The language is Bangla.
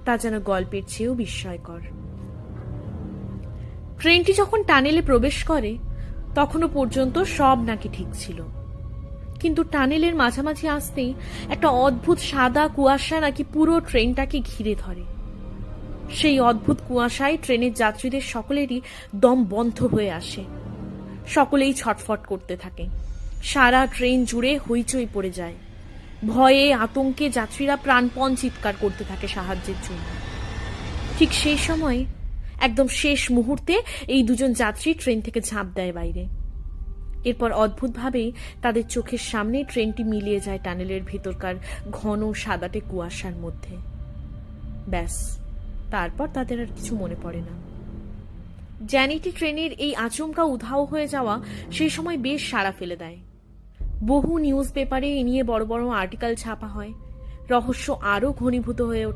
তা যেন গল্পের চেয়েও বিস্ময়কর। ট্রেনটি যখন টানেলে প্রবেশ করে তখনও পর্যন্ত সব নাকি ঠিক ছিল, কিন্তু টানেলের মাঝামাঝি আসতেই একটা অদ্ভুত সাদা কুয়াশা নাকি পুরো ট্রেনটাকে ঘিরে ধরে। সেই অদ্ভুত কুয়াশায় ট্রেনের যাত্রীদের সকলেরই দম বন্ধ হয়ে আসে। সকলেই ছটফট করতে থাকে। সারা ট্রেন জুড়ে হইচই পড়ে যায়। ভয়ে আতঙ্কে যাত্রীরা প্রাণপণ চিৎকার করতে থাকে সাহায্যের জন্য। ঠিক সেই সময় একদম শেষ মুহূর্তে এই দুজন যাত্রী ট্রেন থেকে ঝাঁপ দেয় বাইরে। এরপর অদ্ভুতভাবেই তাদের চোখের সামনে ট্রেনটি মিলিয়ে যায় টানেলের ভেতরকার ঘন সাদাটে কুয়াশার মধ্যে। ব্যাস, তারপর তাদের আর কিছু মনে পড়ে না। জ্যানিটি ট্রেনের এই আচমকা উধাও হয়ে যাওয়া সেই সময় বেশ সাড়া ফেলে দেয়। বহু নিউজ পেপারে এ নিয়ে বড় বড় আর্টিকেল ছাপা হয়। রহস্য আরও ঘনীভূত হয়ে ওঠে।